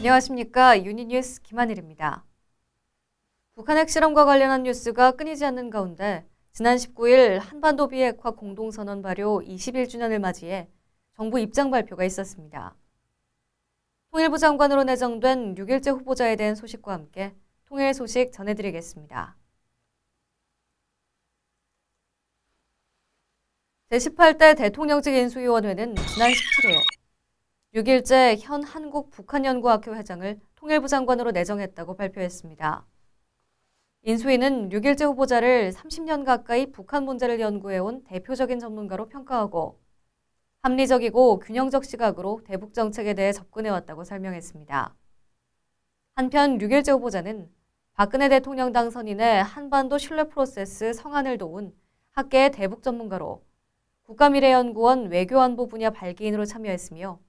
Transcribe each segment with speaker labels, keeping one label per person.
Speaker 1: 안녕하십니까. 유니뉴스 김하늘입니다. 북한 핵실험과 관련한 뉴스가 끊이지 않는 가운데 지난 19일 한반도 비핵화 공동선언 발효 21주년을 맞이해 정부 입장 발표가 있었습니다. 통일부 장관으로 내정된 6일째 후보자에 대한 소식과 함께 통일 소식 전해드리겠습니다. 제18대 대통령직 인수위원회는 지난 17일 6일째 현 한국북한연구학회 회장을 통일부 장관으로 내정했다고 발표했습니다. 인수위는 6일째 후보자를 30년 가까이 북한 문제를 연구해온 대표적인 전문가로 평가하고 합리적이고 균형적 시각으로 대북 정책에 대해 접근해왔다고 설명했습니다. 한편 6일째 후보자는 박근혜 대통령 당선인의 한반도 신뢰 프로세스 성안을 도운 학계의 대북 전문가로 국가미래연구원 외교안보 분야 발기인으로 참여했으며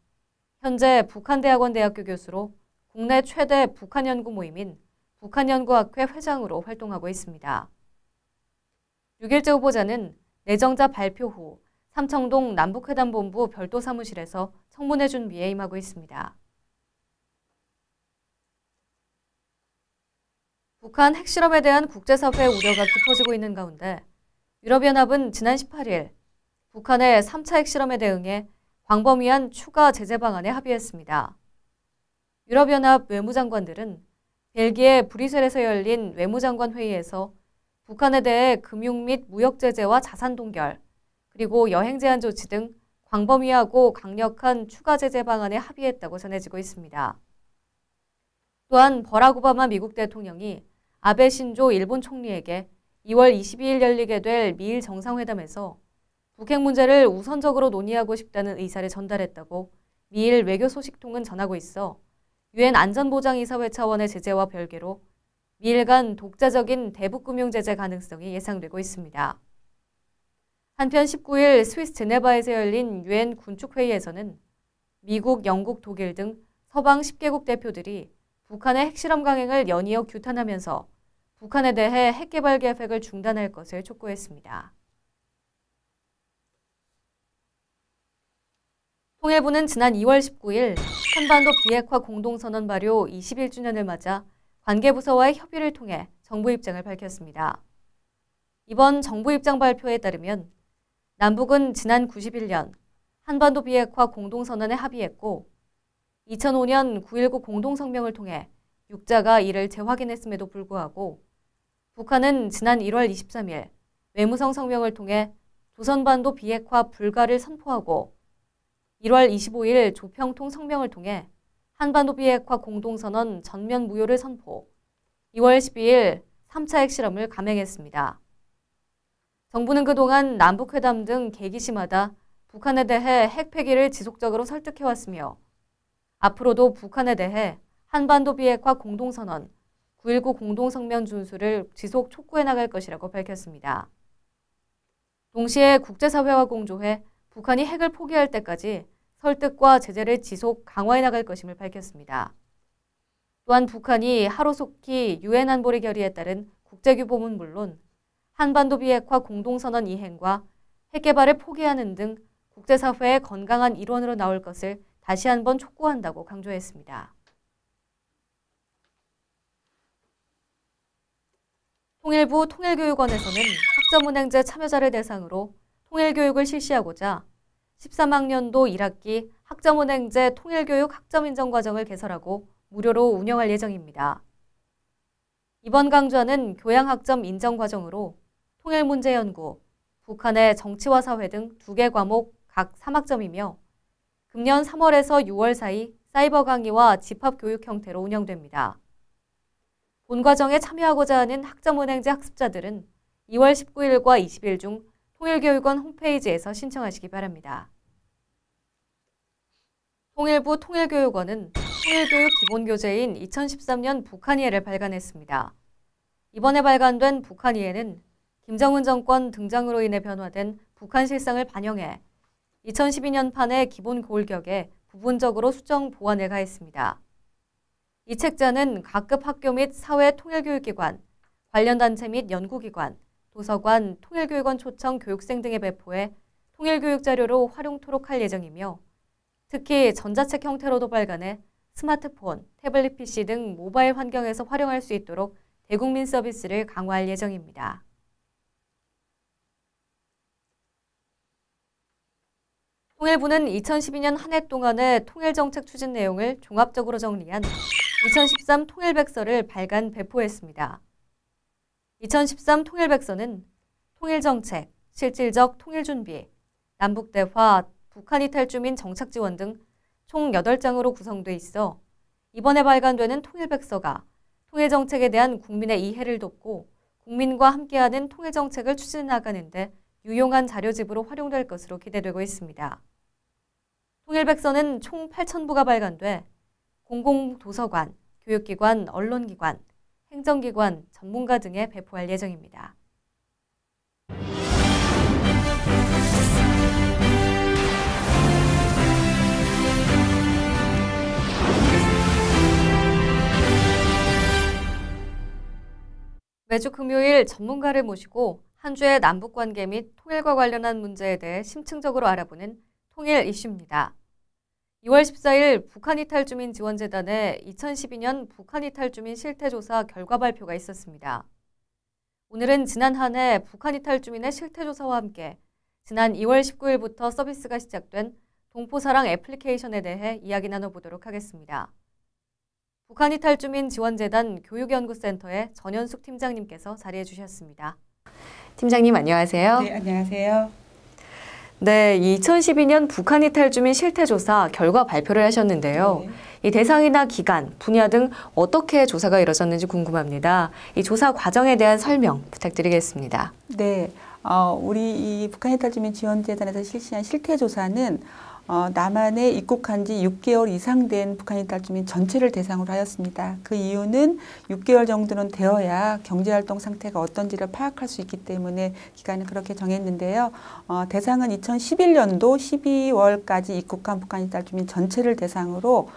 Speaker 1: 현재 북한대학원 대학교 교수로 국내 최대 북한연구 모임인 북한연구학회 회장으로 활동하고 있습니다. 6일째 후보자는 내정자 발표 후 삼청동 남북회담본부 별도 사무실에서 청문회 준비에 임하고 있습니다. 북한 핵실험에 대한 국제사회의 우려가 깊어지고 있는 가운데 유럽연합은 지난 18일 북한의 3차 핵실험에 대응해 광범위한 추가 제재 방안에 합의했습니다. 유럽연합 외무장관들은 벨기에 브뤼셀에서 열린 외무장관 회의에서 북한에 대해 금융 및 무역 제재와 자산 동결, 그리고 여행 제한 조치 등 광범위하고 강력한 추가 제재 방안에 합의했다고 전해지고 있습니다. 또한 버락 오바마 미국 대통령이 아베 신조 일본 총리에게 2월 22일 열리게 될 미일 정상회담에서 북핵 문제를 우선적으로 논의하고 싶다는 의사를 전달했다고 미일 외교소식통은 전하고 있어 유엔 안전보장이사회 차원의 제재와 별개로 미일 간 독자적인 대북금융 제재 가능성이 예상되고 있습니다. 한편 19일 스위스 제네바에서 열린 유엔 군축회의에서는 미국, 영국, 독일 등 서방 10개국 대표들이 북한의 핵실험 강행을 연이어 규탄하면서 북한에 대해 핵개발 계획을 중단할 것을 촉구했습니다. 통일부는 지난 2월 19일 한반도 비핵화 공동선언 발효 21주년을 맞아 관계부서와의 협의를 통해 정부 입장을 밝혔습니다. 이번 정부 입장 발표에 따르면 남북은 지난 91년 한반도 비핵화 공동선언에 합의했고 2005년 9.19 공동성명을 통해 6자가 이를 재확인했음에도 불구하고 북한은 지난 1월 23일 외무성 성명을 통해 조선반도 비핵화 불가를 선포하고 1월 25일 조평통 성명을 통해 한반도 비핵화 공동선언 전면 무효를 선포, 2월 12일 3차 핵실험을 감행했습니다. 정부는 그동안 남북회담 등 계기시마다 북한에 대해 핵 폐기를 지속적으로 설득해왔으며 앞으로도 북한에 대해 한반도 비핵화 공동선언, 9.19 공동성명 준수를 지속 촉구해 나갈 것이라고 밝혔습니다. 동시에 국제사회와 공조해 북한이 핵을 포기할 때까지 설득과 제재를 지속 강화해 나갈 것임을 밝혔습니다. 또한 북한이 하루속히 유엔 안보리 결의에 따른 국제규범은 물론 한반도 비핵화 공동선언 이행과 핵개발을 포기하는 등 국제사회의 건강한 일원으로 나올 것을 다시 한번 촉구한다고 강조했습니다. 통일부 통일교육원에서는 학점은행제 참여자를 대상으로 통일교육을 실시하고자 13학년도 1학기 학점은행제 통일교육 학점인정과정을 개설하고 무료로 운영할 예정입니다. 이번 강좌는 교양학점 인정과정으로 통일문제연구, 북한의 정치와 사회 등 2개 과목 각 3학점이며 금년 3월에서 6월 사이 사이버 강의와 집합교육 형태로 운영됩니다. 본 과정에 참여하고자 하는 학점은행제 학습자들은 2월 19일과 20일 중 통일교육원 홈페이지에서 신청하시기 바랍니다. 통일부 통일교육원은 통일교육 기본교재인 2013년 북한이해를 발간했습니다. 이번에 발간된 북한이해는 김정은 정권 등장으로 인해 변화된 북한 실상을 반영해 2012년판의 기본 고울격에 부분적으로 수정 보완을 가했습니다. 이 책자는 각급 학교 및 사회 통일교육기관, 관련 단체 및 연구기관, 도서관, 통일교육원 초청 교육생 등에 배포해 통일교육 자료로 활용토록 할 예정이며 특히 전자책 형태로도 발간해 스마트폰, 태블릿 PC 등 모바일 환경에서 활용할 수 있도록 대국민 서비스를 강화할 예정입니다. 통일부는 2012년 한 해 동안의 통일정책 추진 내용을 종합적으로 정리한 2013 통일백서를 발간 배포했습니다. 2013 통일백서는 통일정책, 실질적 통일준비, 남북대화, 북한 이탈 주민 정착 지원 등 총 8장으로 구성돼 있어 이번에 발간되는 통일백서가 통일정책에 대한 국민의 이해를 돕고 국민과 함께하는 통일정책을 추진해 나가는 데 유용한 자료집으로 활용될 것으로 기대되고 있습니다. 통일백서는 총 8,000부가 발간돼 공공도서관, 교육기관, 언론기관, 행정기관, 전문가 등에 배포할 예정입니다. 매주 금요일 전문가를 모시고 한 주의 남북관계 및 통일과 관련한 문제에 대해 심층적으로 알아보는 통일 이슈입니다. 2월 14일 북한이탈주민지원재단의 2012년 북한이탈주민 실태조사 결과 발표가 있었습니다. 오늘은 지난 한 해 북한이탈주민의 실태조사와 함께 지난 2월 19일부터 서비스가 시작된 동포사랑 애플리케이션에 대해 이야기 나눠보도록 하겠습니다. 북한이탈주민지원재단 교육연구센터의 전현숙 팀장님께서 자리해 주셨습니다. 팀장님 안녕하세요.
Speaker 2: 네, 안녕하세요.
Speaker 1: 네, 2012년 북한이탈주민 실태조사 결과 발표를 하셨는데요.
Speaker 2: 네.
Speaker 1: 이 대상이나 기간, 분야 등 어떻게 조사가 이루어졌는지 궁금합니다. 이 조사 과정에 대한 설명 부탁드리겠습니다.
Speaker 2: 네, 우리 이 북한이탈주민지원재단에서 실시한 실태조사는 남한에 입국한 지 6개월 이상 된 북한이탈주민 전체를 대상으로 하였습니다. 그 이유는 6개월 정도는 되어야 경제활동 상태가 어떤지를 파악할 수 있기 때문에 기간을 그렇게 정했는데요. 대상은 2011년도 12월까지 입국한 북한이탈주민 전체를 대상으로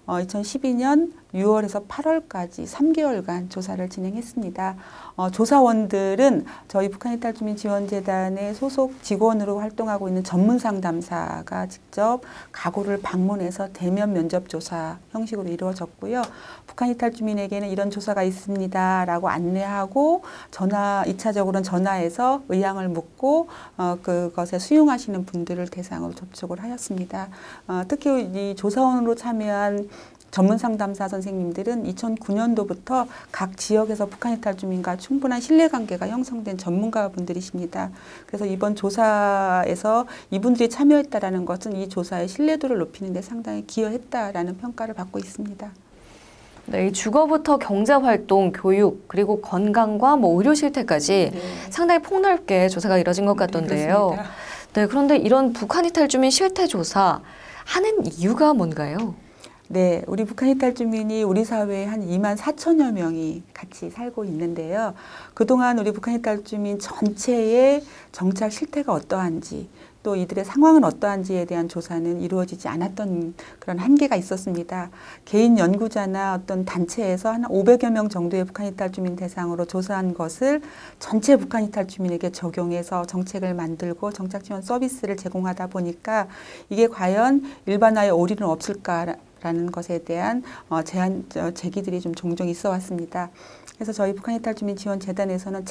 Speaker 2: 2012년 6월에서 8월까지 3개월간 조사를 진행했습니다. 조사원들은 저희 북한이탈주민지원재단의 소속 직원으로 활동하고 있는 전문상담사가 직접 가구를 방문해서 대면 면접조사 형식으로 이루어졌고요. 북한이탈주민에게는 이런 조사가 있습니다 라고 안내하고 2차적으로는 전화해서 의향을 묻고 그것에 수용하시는 분들을 대상으로 접촉을 하였습니다. 특히 이 조사원으로 참여한 전문상담사 선생님들은 2009년도부터 각 지역에서 북한이탈주민과 충분한 신뢰관계가 형성된 전문가분들이십니다. 그래서 이번 조사에서 이분들이 참여했다는 것은 이 조사의 신뢰도를 높이는 데 상당히 기여했다라는 평가를 받고 있습니다.
Speaker 1: 네, 주거부터 경제활동, 교육, 그리고 건강과 의료 실태까지
Speaker 2: 네.
Speaker 1: 상당히 폭넓게 조사가 이뤄진 것 같던데요. 네, 그런데 이런 북한이탈주민 실태조사 하는 이유가 뭔가요?
Speaker 2: 네, 우리 북한이탈주민이 우리 사회에 한 2만 4천여 명이 같이 살고 있는데요. 그동안 우리 북한이탈주민 전체의 정착 실태가 어떠한지 또 이들의 상황은 어떠한지에 대한 조사는 이루어지지 않았던 그런 한계가 있었습니다. 개인 연구자나 어떤 단체에서 한 500여 명 정도의 북한이탈주민 대상으로 조사한 것을 전체 북한이탈주민에게 적용해서 정책을 만들고 정착지원 서비스를 제공하다 보니까 이게 과연 일반화의 오류는 없을까라는 것에 대한 제기들이 좀 종종 있어 왔습니다. 그래서 저희 북한이탈주민지원재단에서는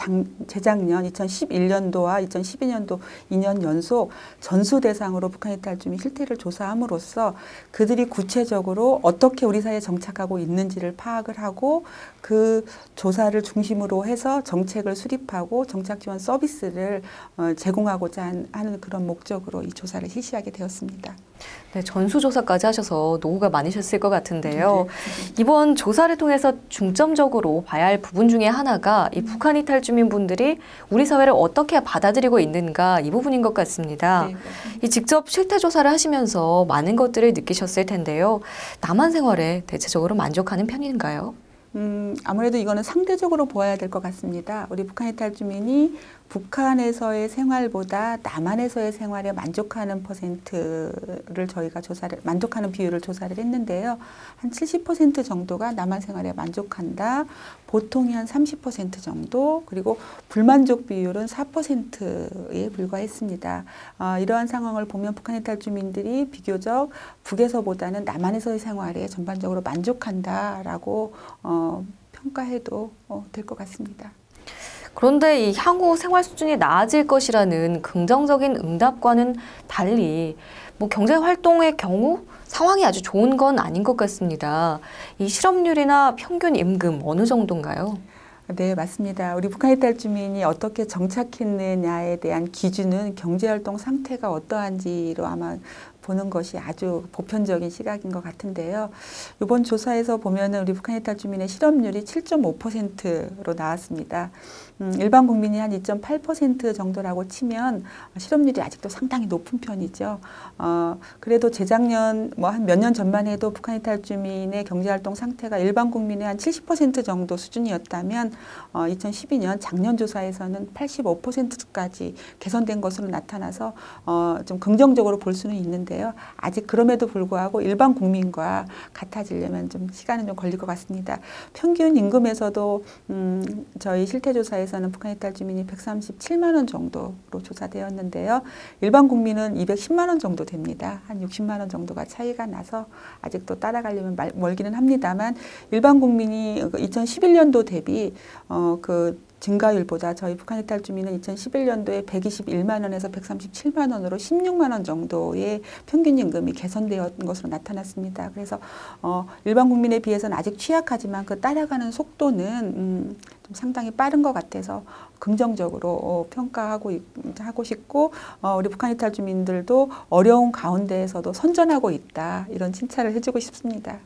Speaker 2: 재작년 2011년도와 2012년도 2년 연속 전수 대상으로 북한이탈주민 실태를 조사함으로써 그들이 구체적으로 어떻게 우리 사회에 정착하고 있는지를 파악을 하고 그 조사를 중심으로 해서 정책을 수립하고 정착지원 서비스를 제공하고자 하는 그런 목적으로 이 조사를 실시하게 되었습니다.
Speaker 1: 네, 전수조사까지 하셔서 노고가 많으셨을 것 같은데요. 이번 조사를 통해서 중점적으로 봐야 할 부분 중에 하나가 이 북한 이탈 주민분들이 우리 사회를 어떻게 받아들이고 있는가 이 부분인 것 같습니다.
Speaker 2: 네,
Speaker 1: 이 직접 실태조사를 하시면서 많은 것들을 느끼셨을 텐데요. 남한 생활에 대체적으로 만족하는 편인가요?
Speaker 2: 아무래도 이거는 상대적으로 보아야 될 것 같습니다. 우리 북한 이탈 주민이 북한에서의 생활보다 남한에서의 생활에 만족하는 만족하는 비율을 조사를 했는데요. 한 70% 정도가 남한 생활에 만족한다. 보통이 한 30% 정도, 그리고 불만족 비율은 4%에 불과했습니다. 이러한 상황을 보면 북한 해탈 주민들이 비교적 북에서보다는 남한에서의 생활에 전반적으로 만족한다라고 평가해도 될 것 같습니다.
Speaker 1: 그런데 이 향후 생활 수준이 나아질 것이라는 긍정적인 응답과는 달리 경제 활동의 경우 상황이 아주 좋은 건 아닌 것 같습니다. 이 실업률이나 평균 임금 어느 정도인가요?
Speaker 2: 네, 맞습니다. 우리 북한 해탈 주민이 어떻게 정착했느냐에 대한 기준은 경제활동 상태가 어떠한지로 아마 보는 것이 아주 보편적인 시각인 것 같은데요. 이번 조사에서 보면은 우리 북한 해탈 주민의 실업률이 7.5%로 나왔습니다. 일반 국민이 한 2.8% 정도라고 치면 실업률이 아직도 상당히 높은 편이죠. 그래도 재작년 한 몇 년 전만 해도 북한 해탈 주민의 경제활동 상태가 일반 국민의 한 70% 정도 수준이었다면 2012년 작년 조사에서는 85%까지 개선된 것으로 나타나서 좀 긍정적으로 볼 수는 있는데요. 아직 그럼에도 불구하고 일반 국민과 같아지려면 좀 시간은 좀 걸릴 것 같습니다. 평균 임금에서도 저희 실태조사에서는 북한 해탈 주민이 137만 원 정도로 조사되었는데요. 일반 국민은 210만 원 정도 됩니다. 한 60만 원 정도가 차이가 나서 아직도 따라가려면 멀기는 합니다만, 일반 국민이 2011년도 대비 그 증가율보다 저희 북한 해탈 주민은 2011년도에 121만 원에서 137만 원으로 16만 원 정도의 평균 임금이 개선되었던 것으로 나타났습니다. 그래서 일반 국민에 비해서는 아직 취약하지만 그 따라가는 속도는 좀 상당히 빠른 것 같아서 긍정적으로 평가하고 싶고, 우리 북한 해탈 주민들도 어려운 가운데에서도 선전하고 있다, 이런 칭찬을 해주고 싶습니다.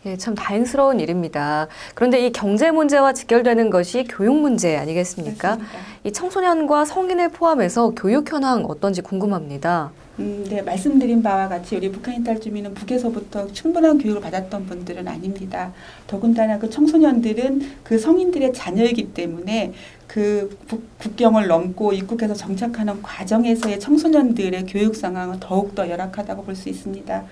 Speaker 1: 예, 참 다행스러운 일입니다. 그런데 이 경제 문제와 직결되는 것이 교육 문제 아니겠습니까?
Speaker 2: 맞습니다.
Speaker 1: 이 청소년과 성인을 포함해서 교육 현황 어떤지 궁금합니다.
Speaker 2: 네, 말씀드린 바와 같이 우리 북한 해탈 주민은 북에서부터 충분한 교육을 받았던 분들은 아닙니다. 더군다나 그 청소년들은 그 성인들의 자녀이기 때문에 그 국경을 넘고 입국해서 정착하는 과정에서의 청소년들의 교육 상황은 더욱더 열악하다고 볼 수 있습니다.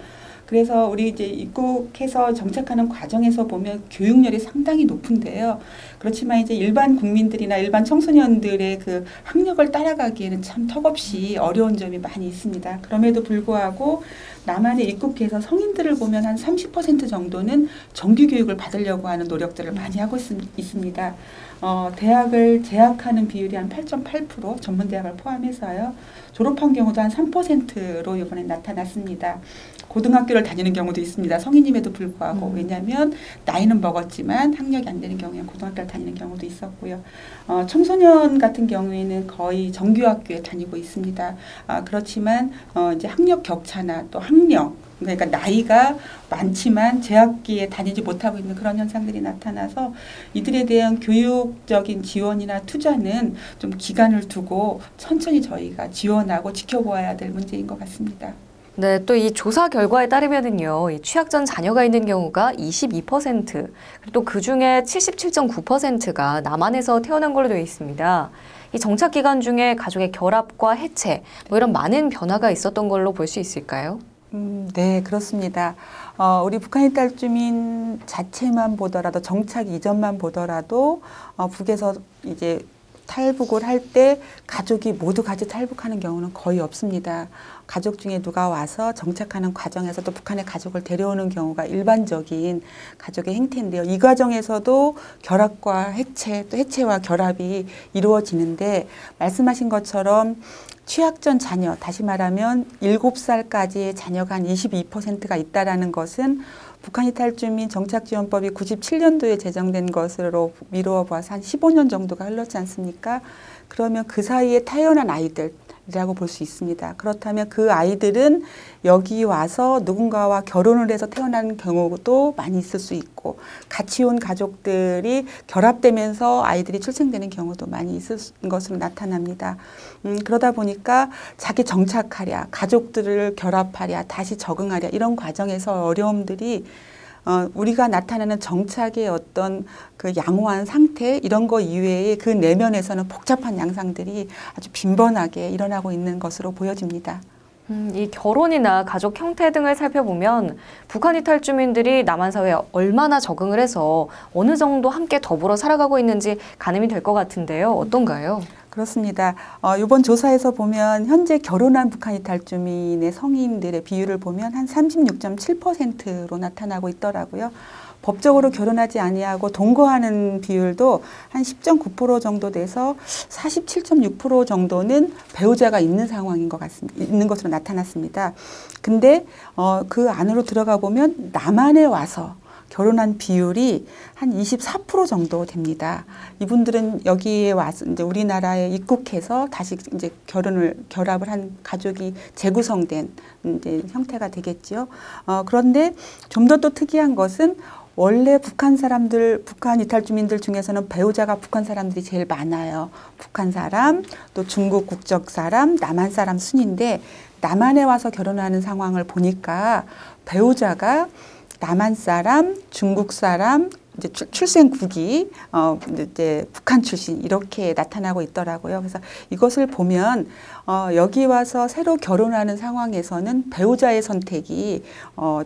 Speaker 2: 그래서 우리 이제 입국해서 정착하는 과정에서 보면 교육열이 상당히 높은데요. 그렇지만 이제 일반 국민들이나 일반 청소년들의 그 학력을 따라가기에는 참 턱없이 어려운 점이 많이 있습니다. 그럼에도 불구하고 남한에 입국해서 성인들을 보면 한 30% 정도는 정규 교육을 받으려고 하는 노력들을 많이 하고 있습니다. 대학을 재학하는 비율이 한 8.8%, 전문대학을 포함해서요. 졸업한 경우도 한 3%로 이번에 나타났습니다. 고등학교를 다니는 경우도 있습니다. 성인임에도 불구하고. 왜냐하면 나이는 먹었지만 학력이 안 되는 경우에 고등학교를 다니는 경우도 있었고요. 청소년 같은 경우에는 거의 정규학교에 다니고 있습니다. 그렇지만 이제 학력 격차나 또 학력, 그러니까 나이가 많지만 재학기에 다니지 못하고 있는 그런 현상들이 나타나서 이들에 대한 교육적인 지원이나 투자는 좀 기간을 두고 천천히 저희가 지원하고 지켜보아야 될 문제인 것 같습니다.
Speaker 1: 네, 또 이 조사 결과에 따르면은요, 이 취약전 자녀가 있는 경우가 22%, 그리고 또 그 중에 77.9%가 남한에서 태어난 걸로 되어 있습니다. 이 정착 기간 중에 가족의 결합과 해체, 이런 많은 변화가 있었던 걸로 볼 수 있을까요?
Speaker 2: 네, 그렇습니다. 우리 북한 해탈 주민 자체만 보더라도, 정착 이전만 보더라도 북에서 이제 탈북을 할 때 가족이 모두 같이 탈북하는 경우는 거의 없습니다. 가족 중에 누가 와서 정착하는 과정에서도 북한의 가족을 데려오는 경우가 일반적인 가족의 행태인데요. 이 과정에서도 결합과 해체, 또 해체와 결합이 이루어지는데, 말씀하신 것처럼 취약전 자녀, 다시 말하면 7살까지의 자녀가 한 22%가 있다라는 것은 북한 해탈 주민 정착지원법이 97년도에 제정된 것으로 미루어 봐서 한 15년 정도가 흘렀지 않습니까? 그러면 그 사이에 태어난 아이들이라고 볼 수 있습니다. 그렇다면 그 아이들은 여기 와서 누군가와 결혼을 해서 태어난 경우도 많이 있을 수 있고, 같이 온 가족들이 결합되면서 아이들이 출생되는 경우도 많이 있을 것으로 나타납니다. 그러다 보니까 자기 정착하랴, 가족들을 결합하랴, 다시 적응하랴, 이런 과정에서 어려움들이 우리가 나타나는 정착의 어떤 그 양호한 상태 이런 거 이외에 그 내면에서는 복잡한 양상들이 아주 빈번하게 일어나고 있는 것으로 보여집니다.
Speaker 1: 이 결혼이나 가족 형태 등을 살펴보면 북한 이탈 주민들이 남한 사회에 얼마나 적응을 해서 어느 정도 함께 더불어 살아가고 있는지 가늠이 될 것 같은데요. 어떤가요?
Speaker 2: 그렇습니다. 이번 조사에서 보면 현재 결혼한 북한 이탈 주민의 성인들의 비율을 보면 한 36.7%로 나타나고 있더라고요. 법적으로 결혼하지 아니하고 동거하는 비율도 한 10.9% 정도 돼서 47.6% 정도는 배우자가 있는 상황인 것 같습니다. 있는 것으로 나타났습니다. 근데 그 안으로 들어가 보면 남한에 와서 결혼한 비율이 한 24% 정도 됩니다. 이분들은 여기에 와서 이제 우리나라에 입국해서 다시 이제 결합을 한 가족이 재구성된 이제 형태가 되겠죠. 그런데 좀 더 또 특이한 것은 원래 북한 이탈 주민들 중에서는 배우자가 북한 사람들이 제일 많아요. 북한 사람, 또 중국 국적 사람, 남한 사람 순인데 남한에 와서 결혼하는 상황을 보니까 배우자가 남한 사람, 중국 사람, 이제 출생국이 이제 북한 출신 이렇게 나타나고 있더라고요. 그래서 이것을 보면 여기 와서 새로 결혼하는 상황에서는 배우자의 선택이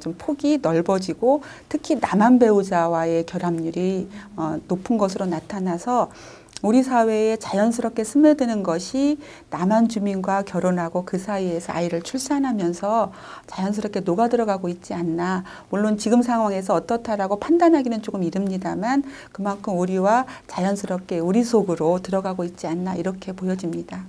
Speaker 2: 좀 폭이 넓어지고 특히 남한 배우자와의 결합률이 높은 것으로 나타나서 우리 사회에 자연스럽게 스며드는 것이 남한 주민과 결혼하고 그 사이에서 아이를 출산하면서 자연스럽게 녹아들어가고 있지 않나. 물론 지금 상황에서 어떻다라고 판단하기는 조금 이릅니다만 그만큼 우리와 자연스럽게 우리 속으로 들어가고 있지 않나 이렇게 보여집니다.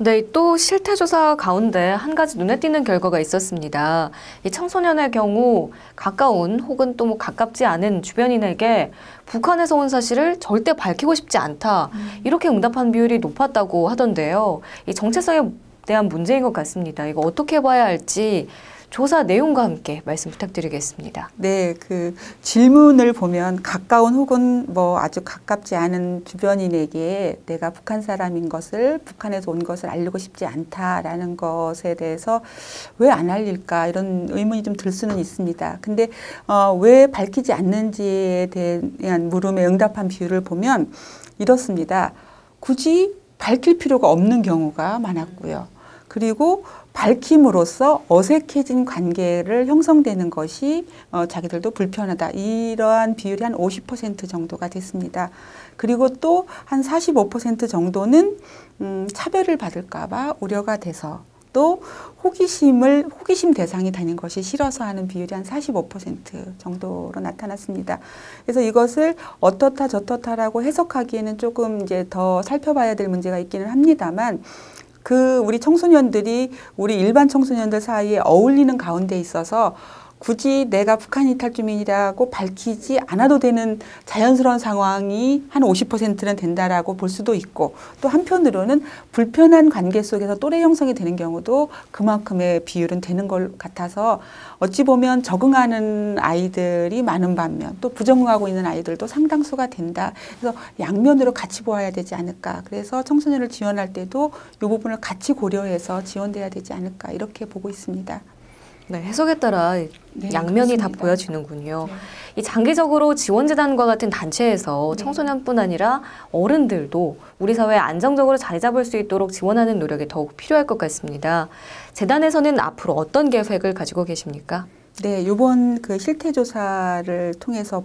Speaker 1: 네, 또 실태조사 가운데 한 가지 눈에 띄는 결과가 있었습니다. 이 청소년의 경우 가까운 혹은 또 뭐 가깝지 않은 주변인에게 북한에서 온 사실을 절대 밝히고 싶지 않다. 이렇게 응답한 비율이 높았다고 하던데요. 이 정체성에 대한 문제인 것 같습니다. 이거 어떻게 봐야 할지 조사 내용과 함께 말씀 부탁드리겠습니다.
Speaker 2: 네, 그 질문을 보면 가까운 혹은 뭐 아주 가깝지 않은 주변인에게 내가 북한 사람인 것을, 북한에서 온 것을 알리고 싶지 않다라는 것에 대해서 왜 안 알릴까 이런 의문이 좀 들 수는 있습니다. 근데 왜 밝히지 않는지에 대한 물음에 응답한 비율을 보면 이렇습니다. 굳이 밝힐 필요가 없는 경우가 많았고요. 그리고 밝힘으로써 어색해진 관계를 형성되는 것이 자기들도 불편하다. 이러한 비율이 한 50% 정도가 됐습니다. 그리고 또 한 45% 정도는 차별을 받을까 봐 우려가 돼서 또 호기심 대상이 되는 것이 싫어서 하는 비율이 한 45% 정도로 나타났습니다. 그래서 이것을 어떻다 저떻다라고 해석하기에는 조금 이제 더 살펴봐야 될 문제가 있기는 합니다만 우리 청소년들이 우리 일반 청소년들 사이에 어울리는 가운데 있어서 굳이 내가 북한 이탈 주민이라고 밝히지 않아도 되는 자연스러운 상황이 한 50%는 된다라고 볼 수도 있고 또 한편으로는 불편한 관계 속에서 또래 형성이 되는 경우도 그만큼의 비율은 되는 것 같아서 어찌 보면 적응하는 아이들이 많은 반면 또 부적응하고 있는 아이들도 상당수가 된다. 그래서 양면으로 같이 보아야 되지 않을까. 그래서 청소년을 지원할 때도 이 부분을 같이 고려해서 지원돼야 되지 않을까 이렇게 보고 있습니다.
Speaker 1: 네, 해석에 따라 양면이 다 보여지는군요.
Speaker 2: 네.
Speaker 1: 이 장기적으로 지원재단과 같은 단체에서 청소년뿐 아니라 어른들도 우리 사회에 안정적으로 자리 잡을 수 있도록 지원하는 노력이 더욱 필요할 것 같습니다. 재단에서는 앞으로 어떤 계획을 가지고 계십니까?
Speaker 2: 네, 이번 그 실태조사를 통해서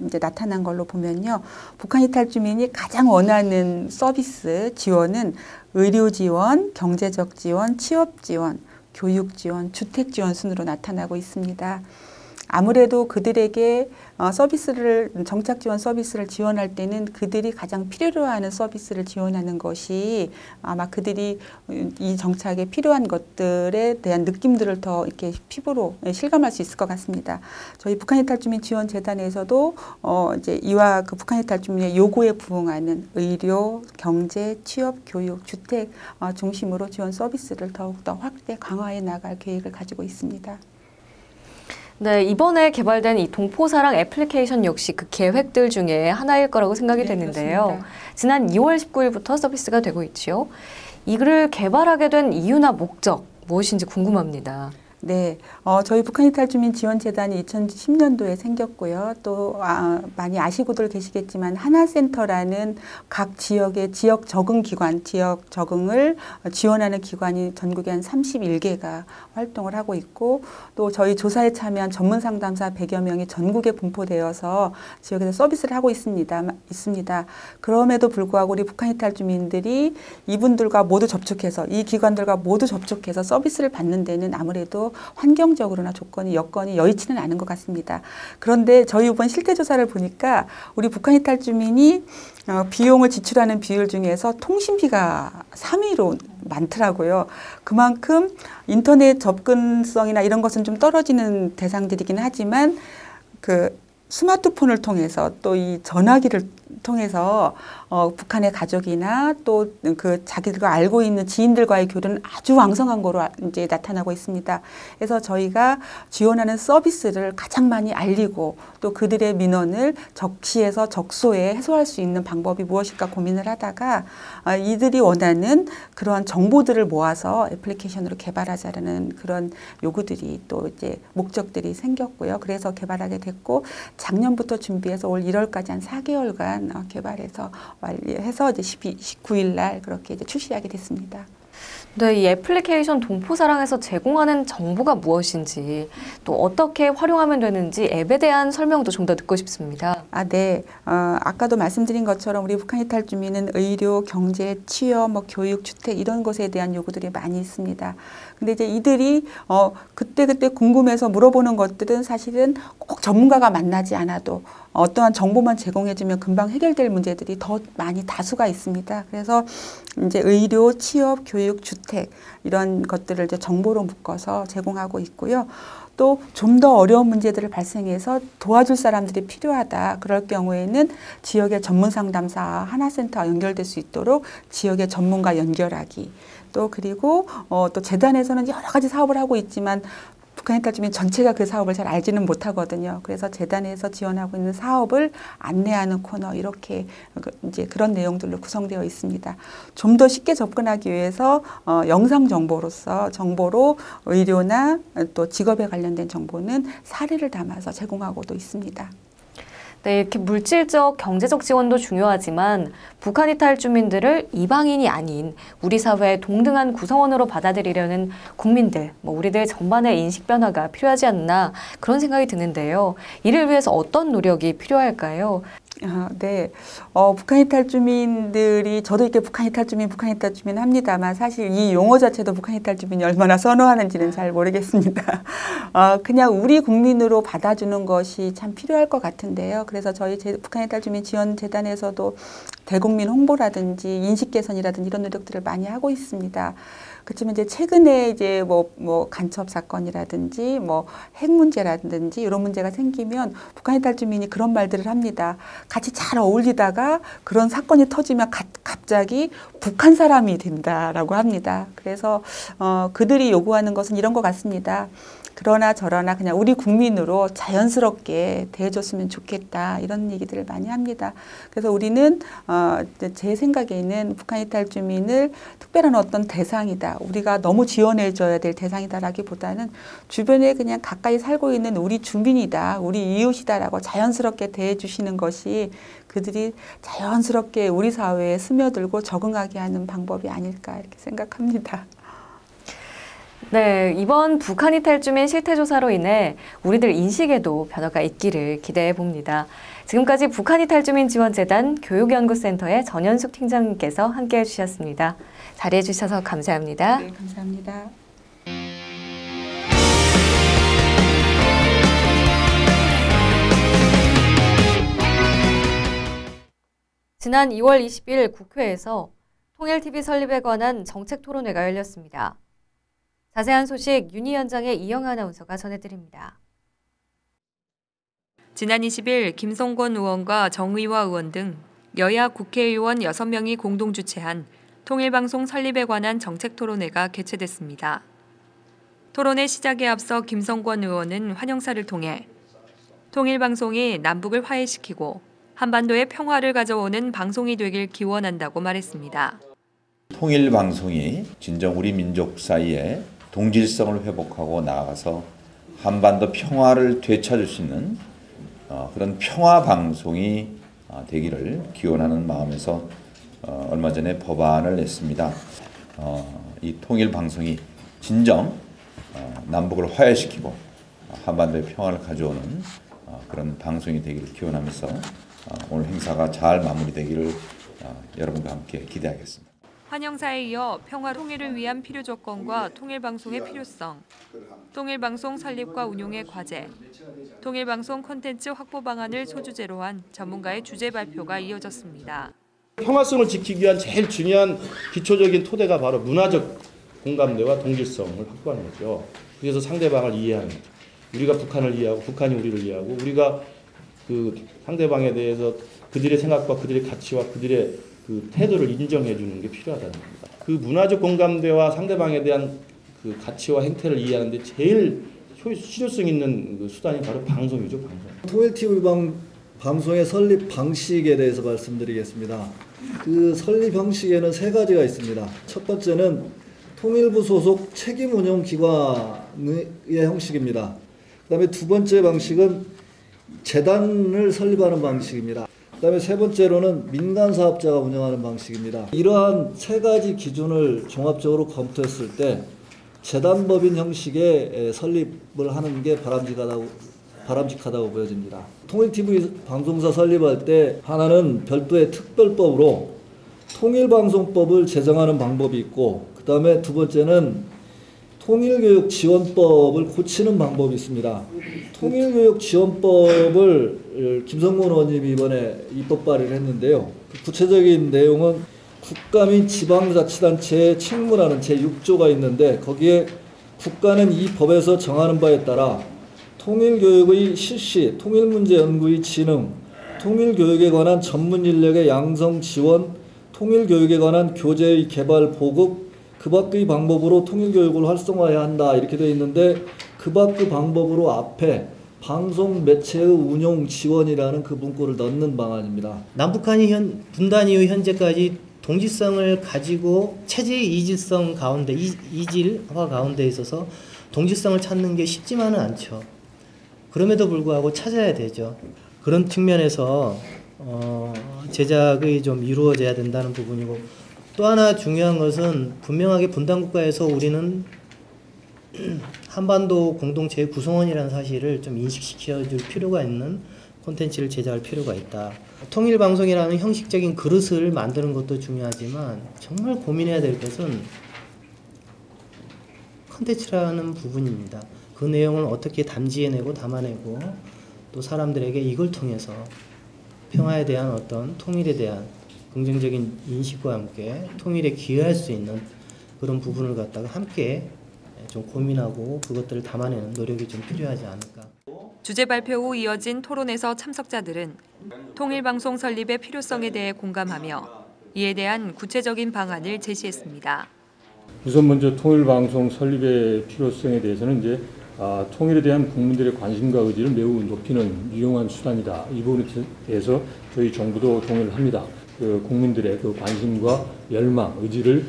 Speaker 2: 이제 나타난 걸로 보면요. 북한 이탈 주민이 가장 원하는 서비스 지원은 의료 지원, 경제적 지원, 취업 지원, 교육 지원, 주택 지원 순으로 나타나고 있습니다. 아무래도 그들에게 정착 지원 서비스를 지원할 때는 그들이 가장 필요로 하는 서비스를 지원하는 것이 아마 그들이 이 정착에 필요한 것들에 대한 느낌들을 더 이렇게 피부로 실감할 수 있을 것 같습니다. 저희 북한 이탈 주민 지원 재단에서도 이제 이와 그 북한 이탈 주민의 요구에 부응하는 의료, 경제, 취업, 교육, 주택 중심으로 지원 서비스를 더욱더 확대 강화해 나갈 계획을 가지고 있습니다.
Speaker 1: 네, 이번에 개발된 이 동포사랑 애플리케이션 역시 그 계획들 중에 하나일 거라고 생각이 되는데요.
Speaker 2: 그렇습니다.
Speaker 1: 지난 2월 19일부터 서비스가 되고 있지요. 이를 개발하게 된 이유나 목적 무엇인지 궁금합니다.
Speaker 2: 네, 저희 북한 이탈 주민 지원재단이 2010년도에 생겼고요. 또 많이 아시고들 계시겠지만 하나센터라는 각 지역의 지역 적응 기관, 지역 적응을 지원하는 기관이 전국에 한 31개가 활동을 하고 있고, 또 저희 조사에 참여한 전문 상담사 100여 명이 전국에 분포되어서 지역에서 서비스를 하고 있습니다. 그럼에도 불구하고 우리 북한 이탈 주민들이 이분들과 모두 접촉해서, 이 기관들과 모두 접촉해서 서비스를 받는 데는 아무래도 환경적으로나 여건이 여의치는 않은 것 같습니다. 그런데 저희 이번 실태조사를 보니까 우리 북한 이탈 주민이 비용을 지출하는 비율 중에서 통신비가 3위로 많더라고요. 그만큼 인터넷 접근성이나 이런 것은 좀 떨어지는 대상들이긴 하지만 그 스마트폰을 통해서 또 이 전화기를 통해서 북한의 가족이나 또 그 자기들과 알고 있는 지인들과의 교류는 아주 왕성한 거로 이제 나타나고 있습니다. 그래서 저희가 지원하는 서비스를 가장 많이 알리고 또 그들의 민원을 적시해서 적소에 해소할 수 있는 방법이 무엇일까 고민을 하다가 이들이 원하는 그러한 정보들을 모아서 애플리케이션으로 개발하자라는 그런 요구들이 또 이제 목적들이 생겼고요. 그래서 개발하게 됐고 작년부터 준비해서 올 1월까지 한 4개월간 개발해서 완료해서 이제 19일 날 그렇게 이제 출시하게 됐습니다.
Speaker 1: 네, 이 애플리케이션 동포사랑에서 제공하는 정보가 무엇인지 또 어떻게 활용하면 되는지 앱에 대한 설명도 좀 더 듣고 싶습니다.
Speaker 2: 네. 아까도 말씀드린 것처럼 우리 북한 이탈 주민은 의료, 경제, 취업, 교육, 주택 이런 것에 대한 요구들이 많이 있습니다. 근데 이제 이들이 그때그때 궁금해서 물어보는 것들은 사실은 꼭 전문가가 만나지 않아도 어떠한 정보만 제공해주면 금방 해결될 문제들이 더 많이 다수가 있습니다. 그래서 이제 의료, 취업, 교육, 주택 이런 것들을 이제 정보로 묶어서 제공하고 있고요. 또 좀 더 어려운 문제들을 발생해서 도와줄 사람들이 필요하다. 그럴 경우에는 지역의 전문 상담사 하나센터와 연결될 수 있도록 지역의 전문가 연결하기. 또 그리고 또 재단에서는 여러 가지 사업을 하고 있지만 북한 이탈 주민 전체가 그 사업을 잘 알지는 못하거든요. 그래서 재단에서 지원하고 있는 사업을 안내하는 코너 이렇게 이제 그런 내용들로 구성되어 있습니다. 좀 더 쉽게 접근하기 위해서 영상 정보로 의료나 또 직업에 관련된 정보는 사례를 담아서 제공하고도 있습니다.
Speaker 1: 네, 이렇게 물질적, 경제적 지원도 중요하지만 북한 이탈 주민들을 이방인이 아닌 우리 사회의 동등한 구성원으로 받아들이려는 국민들, 우리들 전반의 인식 변화가 필요하지 않나 그런 생각이 드는데요. 이를 위해서 어떤 노력이 필요할까요?
Speaker 2: 네. 북한 이탈 주민들이 저도 이렇게 북한 이탈 주민 합니다만 사실 이 용어 자체도 북한 이탈 주민이 얼마나 선호하는지는 잘 모르겠습니다. 그냥 우리 국민으로 받아주는 것이 참 필요할 것 같은데요. 그래서 저희 북한 이탈 주민 지원 재단에서도 대국민 홍보라든지 인식 개선이라든지 이런 노력들을 많이 하고 있습니다. 그렇지만 이제 최근에 이제 간첩 사건이라든지 핵 문제라든지 이런 문제가 생기면 북한 이탈 주민이 그런 말들을 합니다. 같이 잘 어울리다가 그런 사건이 터지면 갑자기 북한 사람이 된다라고 합니다. 그래서 그들이 요구하는 것은 이런 것 같습니다. 그러나 저러나 그냥 우리 국민으로 자연스럽게 대해줬으면 좋겠다 이런 얘기들을 많이 합니다. 그래서 우리는 제 생각에는 북한 이탈 주민을 특별한 어떤 대상이다. 우리가 너무 지원해줘야 될 대상이다라기보다는 주변에 그냥 가까이 살고 있는 우리 주민이다. 우리 이웃이다라고 자연스럽게 대해주시는 것이 그들이 자연스럽게 우리 사회에 스며들고 적응하게 하는 방법이 아닐까 이렇게 생각합니다.
Speaker 1: 네, 이번 북한 이탈 주민 실태조사로 인해 우리들 인식에도 변화가 있기를 기대해 봅니다. 지금까지 북한 이탈 주민 지원재단 교육연구센터의 전현숙 팀장님께서 함께해 주셨습니다. 자리해 주셔서 감사합니다.
Speaker 2: 네, 감사합니다.
Speaker 1: 지난 2월 20일 국회에서 통일TV 설립에 관한 정책토론회가 열렸습니다. 자세한 소식 윤 위원장의 이영 아나운서가 전해드립니다.
Speaker 3: 지난 20일 김성권 의원과 정의화 의원 등 여야 국회의원 6명이 공동 주최한 통일방송 설립에 관한 정책토론회가 개최됐습니다. 토론회 시작에 앞서 김성권 의원은 환영사를 통해 통일방송이 남북을 화해시키고 한반도의 평화를 가져오는 방송이 되길 기원한다고 말했습니다.
Speaker 4: 통일방송이 진정 우리 민족 사이에 동질성을 회복하고 나아가서 한반도 평화를 되찾을 수 있는 그런 평화 방송이 되기를 기원하는 마음에서 얼마 전에 법안을 냈습니다. 이 통일 방송이 진정 남북을 화해시키고 한반도의 평화를 가져오는 그런 방송이 되기를 기원하면서 오늘 행사가 잘 마무리되기를 여러분과 함께 기대하겠습니다.
Speaker 3: 환영사에 이어 평화 통일을 위한 필요 조건과 통일방송의 필요성, 통일방송 설립과 운용의 과제, 통일방송 콘텐츠 확보 방안을 소주제로 한 전문가의 주제 발표가 이어졌습니다.
Speaker 5: 평화성을 지키기 위한 제일 중요한 기초적인 토대가 바로 문화적 공감대와 동질성을 확보하는 거죠. 그래서 상대방을 이해하는 거죠. 우리가 북한을 이해하고 북한이 우리를 이해하고 우리가 그 상대방에 대해서 그들의 생각과 그들의 가치와 그들의 그 태도를 인정해 주는 게 필요하다는 겁니다. 그 문화적 공감대와 상대방에 대한 그 가치와 행태를 이해하는데 제일 실효성 있는 그 수단이 바로 방송이죠, 방송.
Speaker 6: 통일TV 방송의 설립 방식에 대해서 말씀드리겠습니다. 그 설립 형식에는 세 가지가 있습니다. 첫 번째는 통일부 소속 책임운영기관의 형식입니다. 그 다음에 두 번째 방식은 재단을 설립하는 방식입니다. 그 다음에 세 번째로는 민간사업자가 운영하는 방식입니다. 이러한 세 가지 기준을 종합적으로 검토했을 때 재단법인 형식의 설립을 하는 게 바람직하다고 보여집니다. 통일TV 방송사 설립할 때 하나는 별도의 특별법으로 통일방송법을 제정하는 방법이 있고 그 다음에 두 번째는 통일교육지원법을 고치는 방법이 있습니다. 통일교육지원법을 김성곤 의원님이 이번에 입법 발의를 했는데요. 구체적인 내용은 국가 및 지방자치단체에 책무라는 제6조가 있는데 거기에 국가는 이 법에서 정하는 바에 따라 통일교육의 실시, 통일문제 연구의 진흥, 통일교육에 관한 전문 인력의 양성 지원, 통일교육에 관한 교재의 개발 보급, 그 밖의 방법으로 통일교육을 활성화해야 한다 이렇게 되어 있는데 그 밖의 방법으로 앞에 방송 매체의 운용 지원이라는 그 문구를 넣는 방안입니다.
Speaker 7: 남북한이 분단 이후 현재까지 동질성을 가지고 체제의 이질성 가운데 이질화 가운데 있어서 동질성을 찾는 게 쉽지만은 않죠. 그럼에도 불구하고 찾아야 되죠. 그런 측면에서 제작이 좀 이루어져야 된다는 부분이고 또 하나 중요한 것은 분명하게 분단국가에서 우리는 한반도 공동체의 구성원이라는 사실을 좀 인식시켜줄 필요가 있는 콘텐츠를 제작할 필요가 있다. 통일방송이라는 형식적인 그릇을 만드는 것도 중요하지만 정말 고민해야 될 것은 콘텐츠라는 부분입니다. 그 내용을 어떻게 담지해내고 담아내고 또 사람들에게 이걸 통해서 평화에 대한 어떤 통일에 대한 긍정적인 인식과 함께 통일에 기여할 수 있는 그런 부분을 갖다가 함께 좀 고민하고 그것들을 담아내는 노력이 좀 필요하지 않을까.
Speaker 3: 주제 발표 후 이어진 토론에서 참석자들은 통일방송 설립의 필요성에 대해 공감하며 이에 대한 구체적인 방안을 제시했습니다.
Speaker 8: 우선 먼저 통일방송 설립의 필요성에 대해서는 이제 통일에 대한 국민들의 관심과 의지를 매우 높이는 유용한 수단이다. 이 부분에 대해서 저희 정부도 동의를 합니다. 국민들의 그 관심과 열망, 의지를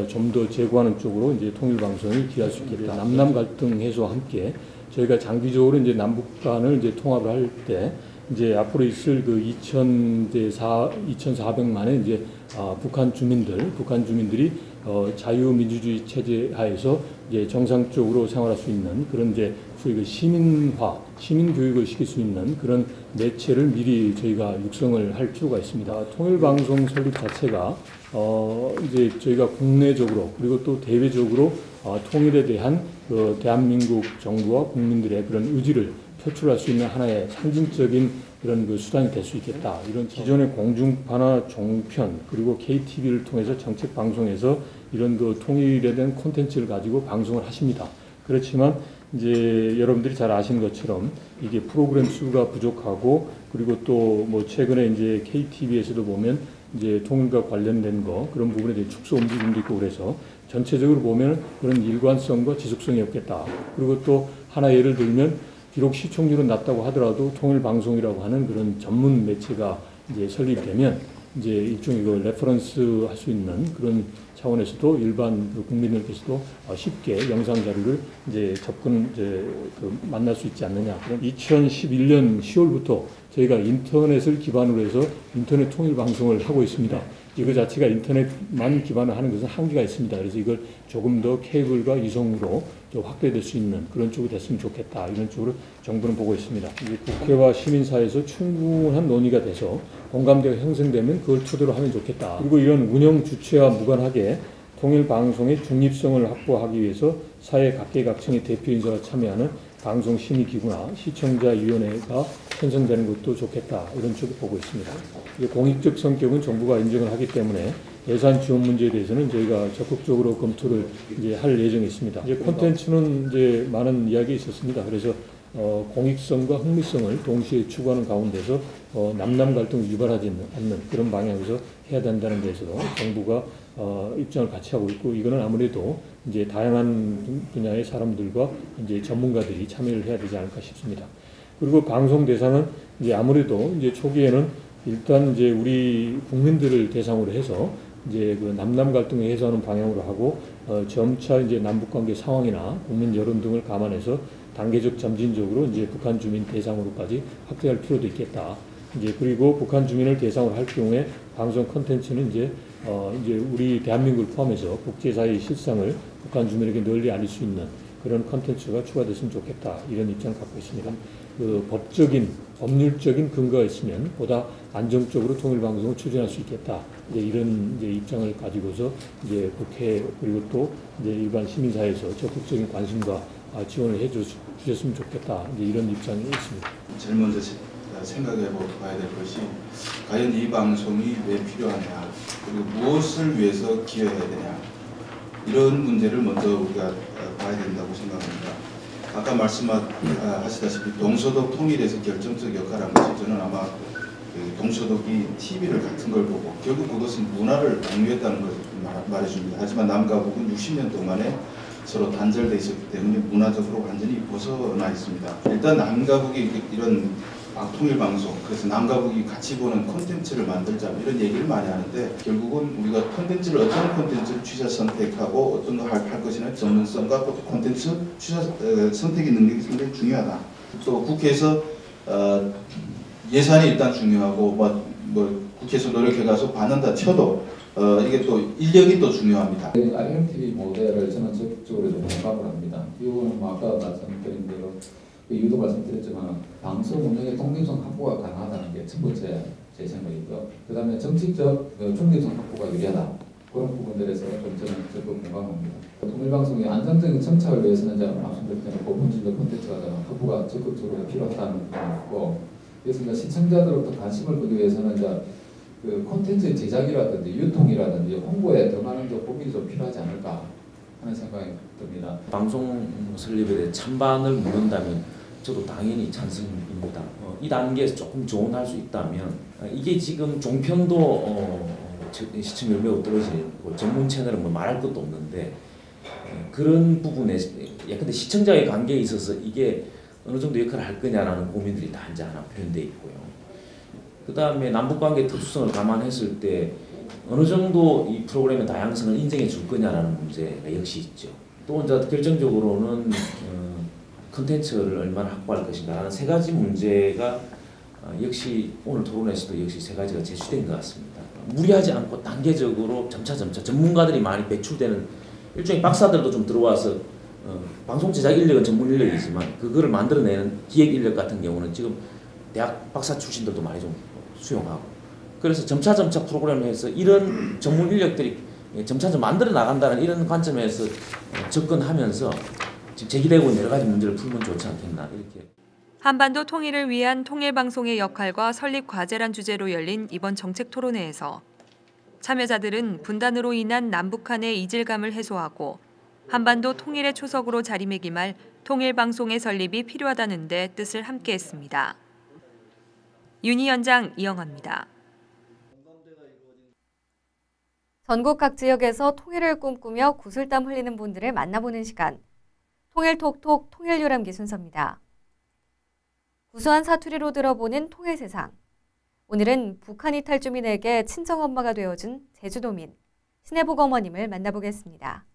Speaker 8: 좀 더 제고하는 쪽으로 이제 통일방송이 기여할 수 있겠다. 남남 갈등 해소와 함께 저희가 장기적으로 이제 남북 간을 이제 통합을 할 때 이제 앞으로 있을 그 2,400만의 이제 북한 주민들이 자유민주주의 체제 하에서 이제 정상적으로 생활할 수 있는 그런 이제 소위 그 시민화, 시민교육을 시킬 수 있는 그런 매체를 미리 저희가 육성을 할 필요가 있습니다. 통일방송 설립 자체가 이제 저희가 국내적으로 그리고 또 대외적으로 통일에 대한 그 대한민국 정부와 국민들의 그런 의지를 표출할 수 있는 하나의 상징적인 그런 그 수단이 될 수 있겠다. 이런 기존의 공중파나 종편 그리고 KTV를 통해서 정책 방송에서 이런 그 통일에 대한 콘텐츠를 가지고 방송을 하십니다. 그렇지만 이제 여러분들이 잘 아시는 것처럼 이게 프로그램 수가 부족하고 그리고 또 뭐 최근에 이제 KTV에서도 보면 이제 통일과 관련된 거 그런 부분에 대해 축소 움직임도 있고 그래서 전체적으로 보면 그런 일관성과 지속성이 없겠다. 그리고 또 하나 예를 들면 비록 시청률은 낮다고 하더라도 통일방송이라고 하는 그런 전문 매체가 이제 설립되면 이제 일종의 그 레퍼런스 할 수 있는 그런 차원에서도 일반 그 국민들께서도 쉽게 영상 자료를 이제 접근 만날 수 있지 않느냐. 그런 2011년 10월부터 저희가 인터넷을 기반으로 해서 인터넷 통일 방송을 하고 있습니다. 이거 자체가 인터넷만 기반을 하는 것은 한계가 있습니다. 그래서 이걸 조금 더 케이블과 이송으로 좀 확대될 수 있는 그런 쪽이 됐으면 좋겠다. 이런 쪽으로 정부는 보고 있습니다. 이제 국회와 시민사회에서 충분한 논의가 돼서 공감대가 형성되면 그걸 토대로 하면 좋겠다. 그리고 이런 운영 주체와 무관하게 통일방송의 중립성을 확보하기 위해서 사회 각계각층의 대표인사가 참여하는 방송심의기구나 시청자위원회가 편성되는 것도 좋겠다. 이런 쪽으로 보고 있습니다. 공익적 성격은 정부가 인정을 하기 때문에 예산 지원 문제에 대해서는 저희가 적극적으로 검토를 이제 할 예정이 있습니다. 이제 콘텐츠는 이제 많은 이야기 있었습니다. 그래서 공익성과 흥미성을 동시에 추구하는 가운데서 남남 갈등을 유발하지 않는 그런 방향에서 해야 된다는 데서도 정부가 입장을 같이 하고 있고, 이거는 아무래도 이제 다양한 분야의 사람들과 이제 전문가들이 참여를 해야 되지 않을까 싶습니다. 그리고 방송 대상은 이제 아무래도 이제 초기에는 일단 이제 우리 국민들을 대상으로 해서 이제 그 남남 갈등을 해소하는 방향으로 하고 점차 이제 남북 관계 상황이나 국민 여론 등을 감안해서 단계적 점진적으로 이제 북한 주민 대상으로까지 확대할 필요도 있겠다. 이제 그리고 북한 주민을 대상으로 할 경우에 방송 콘텐츠는 이제 우리 대한민국을 포함해서 국제사회의 실상을 북한 주민에게 널리 알릴 수 있는 그런 콘텐츠가 추가됐으면 좋겠다. 이런 입장을 갖고 있습니다. 그 법률적인 근거가 있으면 보다 안정적으로 통일방송을 추진할 수 있겠다. 이제 이런 이제 입장을 가지고서 이제 국회 그리고 또 이제 일반 시민사회에서 적극적인 관심과 지원을 해주셨으면 좋겠다. 이제 이런 입장이 있습니다.
Speaker 9: 제일 먼저 생각해 봐야 될 것이 과연 이 방송이 왜 필요하냐, 그리고 무엇을 위해서 기여해야 되냐, 이런 문제를 먼저 우리가 봐야 된다고 생각합니다. 아까 말씀하시다시피 동서독 통일에서 결정적 역할을 한 것이, 저는 아마 동서독이 TV를 같은 걸 보고 결국 그것은 문화를 공유했다는 걸 말해줍니다. 하지만 남과 북은 60년 동안에 서로 단절돼 있었기 때문에 문화적으로 완전히 벗어나 있습니다. 일단 남과 북이 이런 통일방송, 그래서 남과 북이 같이 보는 콘텐츠를 만들자, 이런 얘기를 많이 하는데, 결국은 우리가 콘텐츠를 어떤 콘텐츠를 취사 선택하고 어떤 거 할 것이나 전문성과 콘텐츠 취사 선택의 능력이 상당히 중요하다. 또 국회에서 예산이 일단 중요하고 뭐 국회에서 노력해가서 받는다 쳐도 이게 또 인력이 또 중요합니다.
Speaker 10: RMTV 모델을 저는 적극적으로 좀 공감을 합니다. 이거는 뭐 아까 말씀드린 대로 이유도 말씀드렸지만 방송 운영의 독립성 확보가 가능하다는 게 첫 번째 제 생각이고요. 그 다음에 정치적 중립성 확보가 유리하다. 그런 부분들에서 좀 저는 적극 공감합니다. 통일방송의 안정적인 정착을 위해서는 제가 말씀드린 대로 고품질적 콘텐츠가 확보가 적극적으로 필요하다는 부분이고, 그래서 이제 시청자들로부터 관심을 끌기 위해서는 이제 그 콘텐츠의 제작이라든지 유통이라든지 홍보에 더 많은 고민이 좀 필요하지 않을까 하는 생각이 듭니다.
Speaker 11: 방송 설립에 대해 찬반을 묻는다면 저도 당연히 찬성입니다. 이 단계에서 조금 조언할 수 있다면, 이게 지금 종편도 시청률 매우 떨어지고 전문 채널은 뭐 말할 것도 없는데, 그런 부분에 예컨대 시청자의 관계에 있어서 이게 어느 정도 역할을 할 거냐라는 고민들이 다 이제 하나 표현되어 있고요. 그 다음에 남북관계 특수성을 감안했을 때 어느 정도 이 프로그램의 다양성을 인정해 줄 거냐라는 문제가 역시 있죠. 또 이제 결정적으로는 컨텐츠를 얼마나 확보할 것인가라는 세 가지 문제가 역시 오늘 토론에서도 역시 세 가지가 제시된 것 같습니다. 무리하지 않고 단계적으로 점차 전문가들이 많이 배출되는, 일종의 박사들도 좀 들어와서 방송 제작 인력은 전문 인력이지만 그거를 만들어내는 기획 인력 같은 경우는 지금 대학 박사 출신들도 많이 좀 수용하고, 그래서 점차 프로그램을 해서 이런 전문 인력들이 점차 만들어 나간다는 이런 관점에서 접근하면서 지금 제기되고 있는 여러 가지 문제를 풀면 좋지 않겠나, 이렇게.
Speaker 3: 한반도 통일을 위한 통일방송의 역할과 설립 과제란 주제로 열린 이번 정책 토론회에서 참여자들은 분단으로 인한 남북한의 이질감을 해소하고 한반도 통일의 초석으로 자리매김할 통일방송의 설립이 필요하다는 데 뜻을 함께했습니다. 윤희연장 이영화입니다.
Speaker 1: 전국 각 지역에서 통일을 꿈꾸며 구슬땀 흘리는 분들을 만나보는 시간. 통일톡톡 통일유람기 순서입니다. 구수한 사투리로 들어보는 통일 세상. 오늘은 북한 이탈 주민에게 친정엄마가 되어준 제주도민 신혜복 어머님을 만나보겠습니다.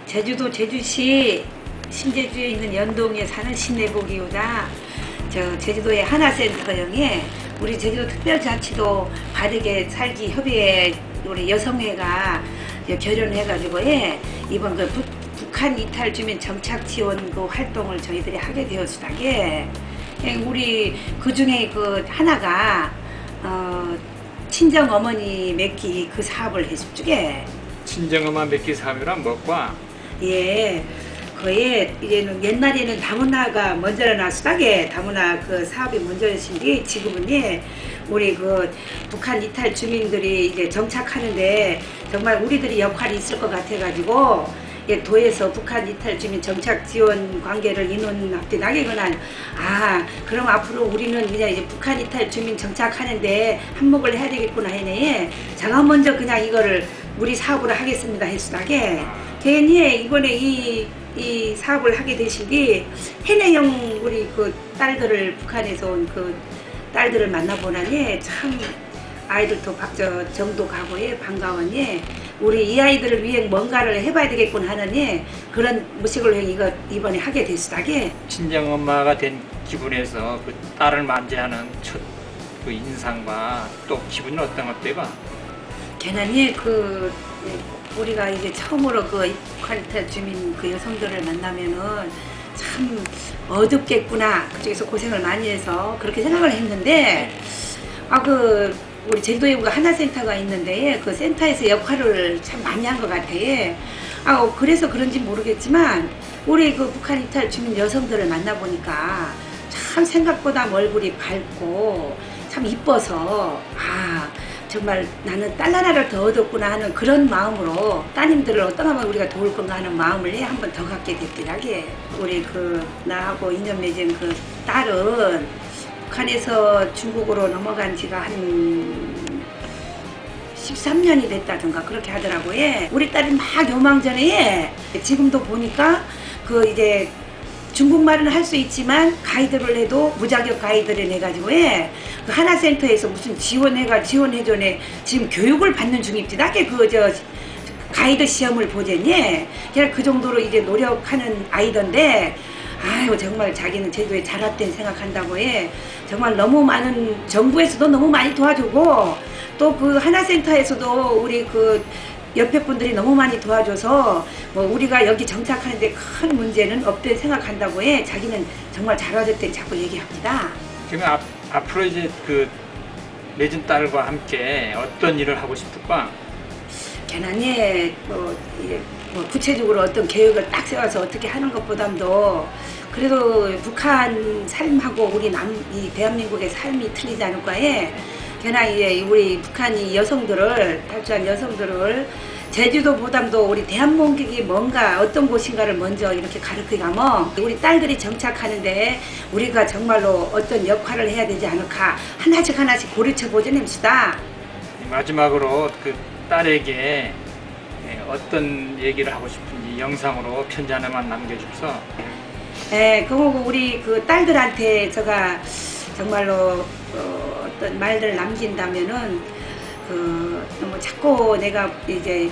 Speaker 12: 제주도 제주시 신제주에 있는 연동에 사는 신혜복이오다. 제주도의 하나센터형에 우리 제주도 특별자치도 바르게 살기 협의회 우리 여성회가 결연해가지고 이번 그 북한 이탈 주민 정착 지원 그 활동을 저희들이 하게 되었으다게 우리 그 중에 그 하나가 친정 어머니 맺기 그 사업을 해줍주게.
Speaker 13: 친정 어머니 맺기 사업이란 뭐과?
Speaker 12: 예. 거에 이제는 옛날에는 다문화가 먼저 일어났으다게 다문화 그 사업이 먼저였는데 지금은 우리 그 북한 이탈 주민들이 이제 정착하는데 정말 우리들이 역할이 있을 것 같아가지고 도에서 북한 이탈 주민 정착 지원 관계를 인원 확대하게거나 그럼 앞으로 우리는 이제 북한 이탈 주민 정착하는데 한몫을 해야 되겠구나 해네. 제가 먼저 그냥 이거를 우리 사업으로 하겠습니다 했으다게 괜히 이번에 이 사업을 하게 되신 뒤 해내형 우리 그 딸들을 북한에서 온 그 딸들을 만나보라니 참 아이들도 정도 가고 반가워니 우리 이 아이들을 위해 뭔가를 해봐야 되겠군 하는 그런 무식을 이번에 하게 됐으다게.
Speaker 13: 친정 엄마가 된 기분에서 그 딸을 맞이하는 첫 그 인상과 또 기분은 어때가?
Speaker 12: 걔는 우리가 이제 처음으로 그 북한 이탈 주민 그 여성들을 만나면은 참 어둡겠구나. 그쪽에서 고생을 많이 해서 그렇게 생각을 했는데 우리 제주도에 하나센터가 있는데 그 센터에서 역할을 참 많이 한 것 같아. 그래서 그런지 모르겠지만 우리 그 북한 이탈 주민 여성들을 만나보니까 참 생각보다 얼굴이 밝고 참 이뻐서 정말 나는 딸 하나를 더 얻었구나 하는 그런 마음으로 따님들을 어떠하면 우리가 도울 건가 하는 마음을 한 번 더 갖게 됐더라게. 우리 나하고 인연 맺은 그 딸은 북한에서 중국으로 넘어간 지가 한 13년이 됐다든가 그렇게 하더라고요. 우리 딸이 막 요망전에 지금도 보니까 이제 중국말은 할 수 있지만 가이드를 해도 무자격 가이드를 해가지고 그 하나센터에서 무슨 지원해줘네 지금 교육을 받는 중입니다. 가이드 시험을 보제니 그냥 그 정도로 이제 노력하는 아이던데 정말 자기는 제주도에 잘 왔다는 생각한다고 정말 너무 많은 정부에서도 너무 많이 도와주고 또 그 하나센터에서도 우리 옆에 분들이 너무 많이 도와줘서 우리가 여기 정착하는데 큰 문제는 없다고 생각한다고 자기는 정말 잘 와줬다고 자꾸 얘기합니다.
Speaker 13: 지금 앞으로 이제 맺은 딸과 함께 어떤 일을 하고 싶을까?
Speaker 12: 걔는 구체적으로 어떤 계획을 딱 세워서 어떻게 하는 것보다도 그래도 북한 삶하고 우리 이 대한민국의 삶이 틀리지 않을까 걔나 우리 북한이 여성들을 탈주한 여성들을 제주도보다도 우리 대한민국이 뭔가 어떤 곳인가를 먼저 이렇게 가르치가면 우리 딸들이 정착하는데 우리가 정말로 어떤 역할을 해야 되지 않을까 하나씩 고려쳐 보자 냅시다.
Speaker 13: 마지막으로 그 딸에게 어떤 얘기를 하고 싶은지 영상으로 편지 하나만 남겨줘서.
Speaker 12: 그리고 우리 딸들한테 제가 정말로 어떤 말들을 남긴다면은 너무 자꾸 내가 이제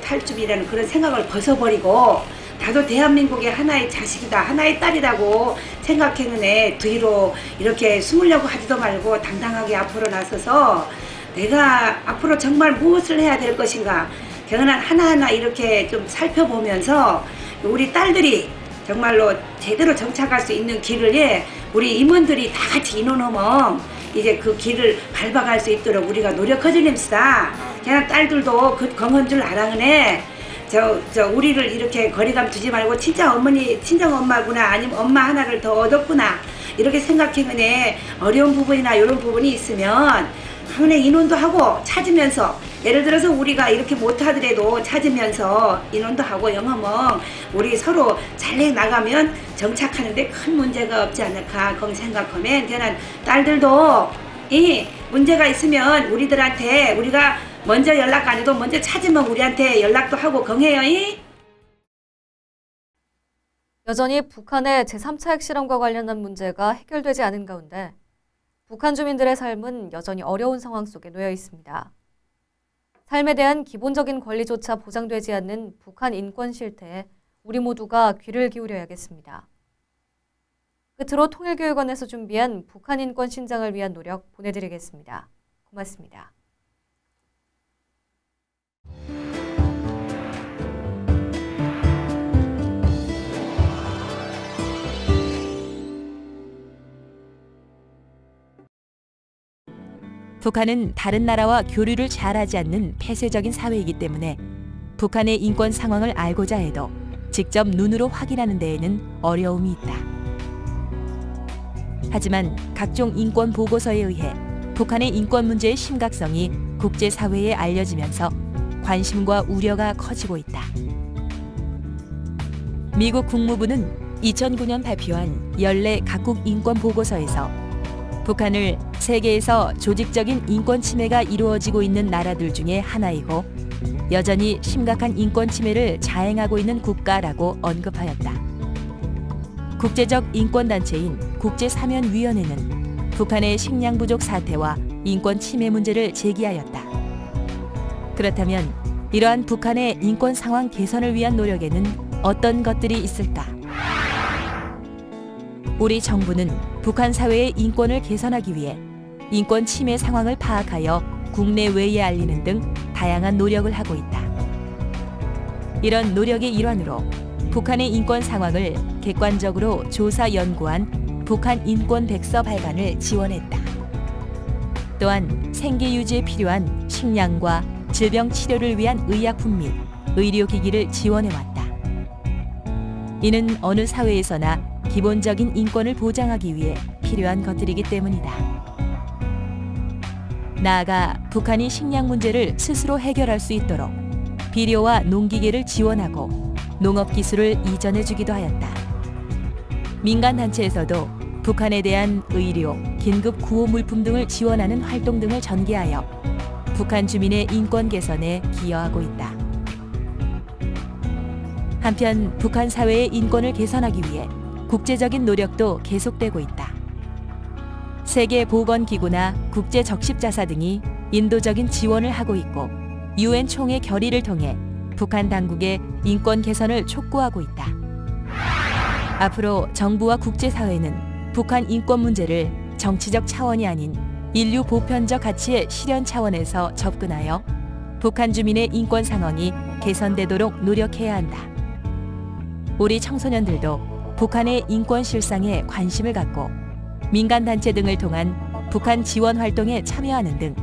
Speaker 12: 탈주민이라는 그런 생각을 벗어버리고 나도 대한민국의 하나의 자식이다, 하나의 딸이라고 생각했는데 뒤로 이렇게 숨으려고 하지도 말고 당당하게 앞으로 나서서 내가 앞으로 정말 무엇을 해야 될 것인가 하나하나 이렇게 좀 살펴보면서 우리 딸들이 정말로 제대로 정착할 수 있는 길을 우리 임원들이 다 같이 인원하면 이제 그 길을 밟아갈 수 있도록 우리가 노력하자랍시다. 그냥 딸들도 건건 줄 알아그네. 우리를 이렇게 거리감 두지 말고 친정 엄마구나 아니면 엄마 하나를 더 얻었구나 이렇게 생각해그네. 어려운 부분이나 이런 부분이 있으면 한번에 인원도 하고 찾으면서 예를 들어서 우리가 이렇게 못하더라도 찾으면서 인원도 하고 영어면 우리 서로 잘 나가면 정착하는데 큰 문제가 없지 않을까 그런 생각하면 저는 딸들도 이 문제가 있으면 우리들한테 우리가 먼저 연락 안 해도 먼저 찾으면 우리한테 연락도 하고 건해요.
Speaker 1: 여전히 북한의 제3차 핵실험과 관련한 문제가 해결되지 않은 가운데 북한 주민들의 삶은 여전히 어려운 상황 속에 놓여 있습니다. 삶에 대한 기본적인 권리조차 보장되지 않는 북한 인권 실태에 우리 모두가 귀를 기울여야겠습니다. 끝으로 통일교육원에서 준비한 북한 인권 신장을 위한 노력 보내드리겠습니다. 고맙습니다.
Speaker 14: 북한은 다른 나라와 교류를 잘하지 않는 폐쇄적인 사회이기 때문에 북한의 인권 상황을 알고자 해도 직접 눈으로 확인하는 데에는 어려움이 있다. 하지만 각종 인권 보고서에 의해 북한의 인권 문제의 심각성이 국제사회에 알려지면서 관심과 우려가 커지고 있다. 미국 국무부는 2009년 발표한 연례 각국 인권 보고서에서 북한을 세계에서 조직적인 인권 침해가 이루어지고 있는 나라들 중에 하나이고 여전히 심각한 인권 침해를 자행하고 있는 국가라고 언급하였다. 국제적 인권단체인 국제사면위원회는 북한의 식량 부족 사태와 인권 침해 문제를 제기하였다. 그렇다면 이러한 북한의 인권 상황 개선을 위한 노력에는 어떤 것들이 있을까? 우리 정부는 북한 사회의 인권을 개선하기 위해 인권 침해 상황을 파악하여 국내외에 알리는 등 다양한 노력을 하고 있다. 이런 노력의 일환으로 북한의 인권 상황을 객관적으로 조사 연구한 북한 인권 백서 발간을 지원했다. 또한 생계 유지에 필요한 식량과 질병 치료를 위한 의약품 및 의료기기를 지원해왔다. 이는 어느 사회에서나 기본적인 인권을 보장하기 위해 필요한 것들이기 때문이다. 나아가 북한이 식량 문제를 스스로 해결할 수 있도록 비료와 농기계를 지원하고 농업기술을 이전해주기도 하였다. 민간단체에서도 북한에 대한 의료, 긴급 구호 물품 등을 지원하는 활동 등을 전개하여 북한 주민의 인권 개선에 기여하고 있다. 한편 북한 사회의 인권을 개선하기 위해 국제적인 노력도 계속되고 있다. 세계보건기구나 국제적십자사 등이 인도적인 지원을 하고 있고 UN 총회 결의를 통해 북한 당국의 인권 개선을 촉구하고 있다. 앞으로 정부와 국제사회는 북한 인권 문제를 정치적 차원이 아닌 인류 보편적 가치의 실현 차원에서 접근하여 북한 주민의 인권 상황이 개선되도록 노력해야 한다. 우리 청소년들도 북한의 인권 실상에 관심을 갖고 민간단체 등을 통한 북한 지원 활동에 참여하는 등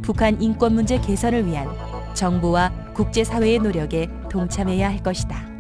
Speaker 14: 북한 인권 문제 개선을 위한 정부와 국제사회의 노력에 동참해야 할 것이다.